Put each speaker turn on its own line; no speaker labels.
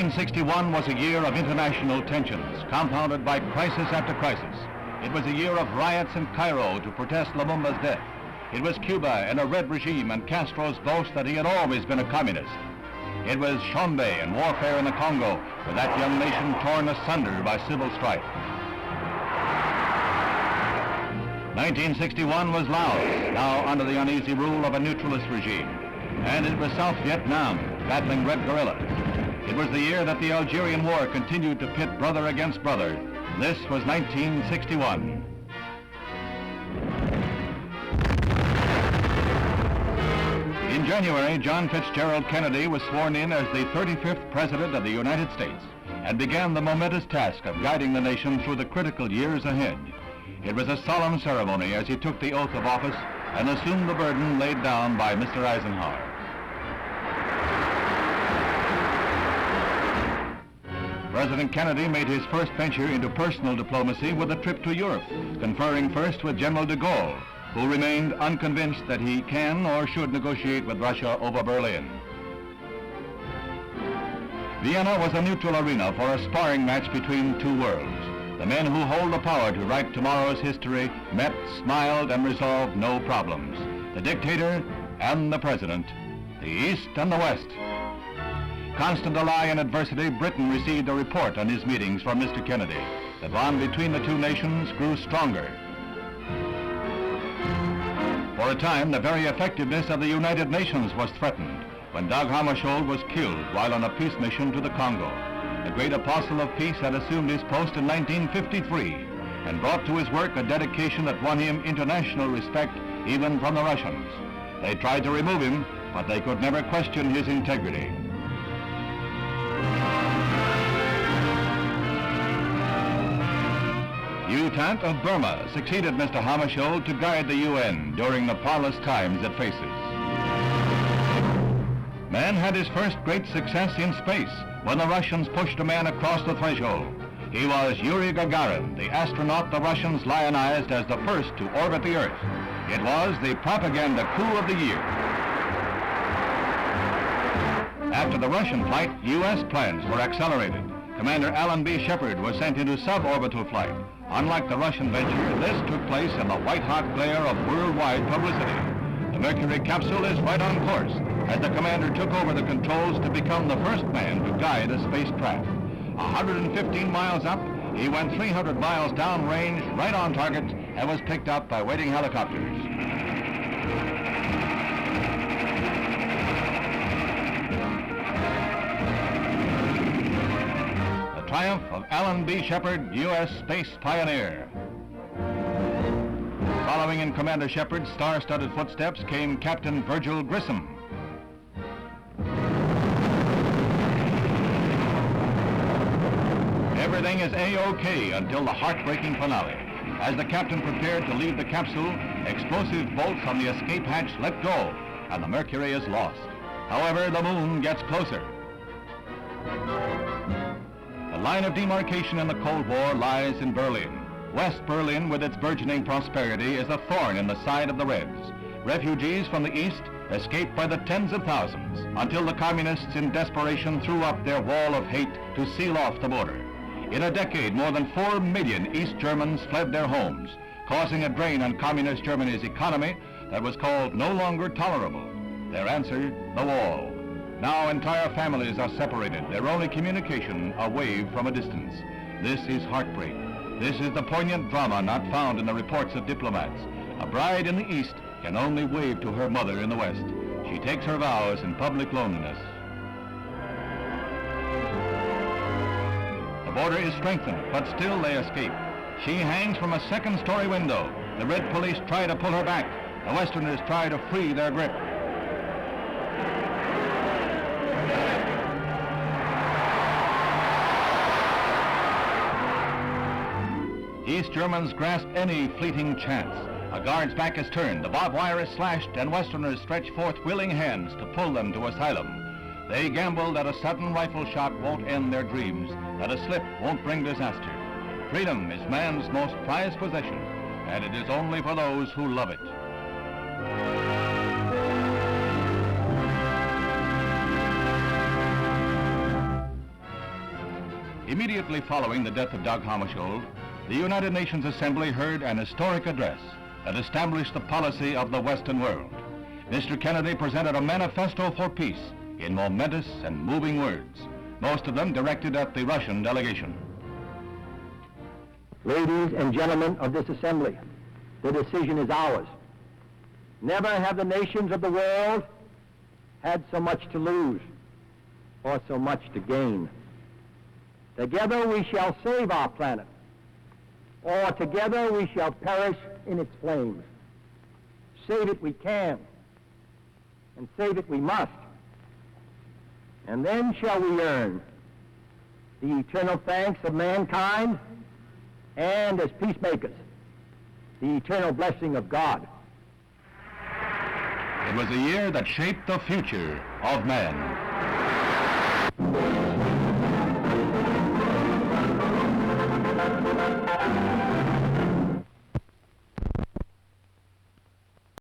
1961 was a year of international tensions, compounded by crisis after crisis. It was a year of riots in Cairo to protest Lumumba's death. It was Cuba in a red regime and Castro's boast that he had always been a communist. It was Shombe and warfare in the Congo, with that young nation torn asunder by civil strife. 1961 was Laos, now under the uneasy rule of a neutralist regime. And it was South Vietnam, battling red guerrillas. It was the year that the Algerian War continued to pit brother against brother. This was 1961. In January, John Fitzgerald Kennedy was sworn in as the 35th President of the United States and began the momentous task of guiding the nation through the critical years ahead. It was a solemn ceremony as he took the oath of office and assumed the burden laid down by Mr. Eisenhower. President Kennedy made his first venture into personal diplomacy with a trip to Europe, conferring first with General de Gaulle, who remained unconvinced that he can or should negotiate with Russia over Berlin. Vienna was a neutral arena for a sparring match between two worlds. The men who hold the power to write tomorrow's history met, smiled, and resolved no problems. The dictator and the president, the East and the West. Constant ally in adversity, Britain received a report on his meetings from Mr. Kennedy. The bond between the two nations grew stronger. For a time, the very effectiveness of the United Nations was threatened when Dag Hammarskjöld was killed while on a peace mission to the Congo. The great apostle of peace had assumed his post in 1953 and brought to his work a dedication that won him international respect even from the Russians. They tried to remove him, but they could never question his integrity. U Thant of Burma succeeded Mr. Hammarskjöld to guide the UN during the parlous times it faces. Man had his first great success in space when the Russians pushed a man across the threshold. He was Yuri Gagarin, the astronaut the Russians lionized as the first to orbit the Earth. It was the propaganda coup of the year. After the Russian flight, U.S. plans were accelerated. Commander Alan B. Shepard was sent into suborbital flight. Unlike the Russian venture, this took place in the white-hot glare of worldwide publicity. The Mercury capsule is right on course as the commander took over the controls to become the first man to guide a spacecraft. 115 miles up, he went 300 miles downrange, right on target, and was picked up by waiting helicopters. Triumph of Alan B. Shepard, U.S. space pioneer. Following in Commander Shepard's star-studded footsteps came Captain Virgil Grissom. Everything is A-OK until the heartbreaking finale. As the captain prepared to leave the capsule, explosive bolts on the escape hatch let go, and the Mercury is lost. However, the moon gets closer. The line of demarcation in the Cold War lies in Berlin. West Berlin, with its burgeoning prosperity, is a thorn in the side of the Reds. Refugees from the East escaped by the tens of thousands until the communists in desperation threw up their wall of hate to seal off the border. In a decade, more than 4 million East Germans fled their homes, causing a drain on communist Germany's economy that was called no longer tolerable. Their answer, the wall. Now entire families are separated, their only communication a wave from a distance. This is heartbreak. This is the poignant drama not found in the reports of diplomats. A bride in the East can only wave to her mother in the West. She takes her vows in public loneliness. The border is strengthened, but still they escape. She hangs from a second-story window. The Red police try to pull her back. The Westerners try to free their grip. East Germans grasp any fleeting chance. A guard's back is turned, the barbed wire is slashed, and Westerners stretch forth willing hands to pull them to asylum. They gamble that a sudden rifle shot won't end their dreams, that a slip won't bring disaster. Freedom is man's most prized possession, and it is only for those who love it. Immediately following the death of Dag Hammarskjöld, the United Nations Assembly heard an historic address that established the policy of the Western world. Mr. Kennedy presented a manifesto for peace in momentous and moving words, most of them directed at the Russian delegation.
Ladies and gentlemen of this assembly, the decision is ours. Never have the nations of the world had so much to lose or so much to gain. Together we shall save our planet, or together we shall perish in its flames. Save it we can, and save it we must. And then shall we earn the eternal thanks of mankind, and as peacemakers, the eternal blessing of God.
It was a year that shaped the future of man.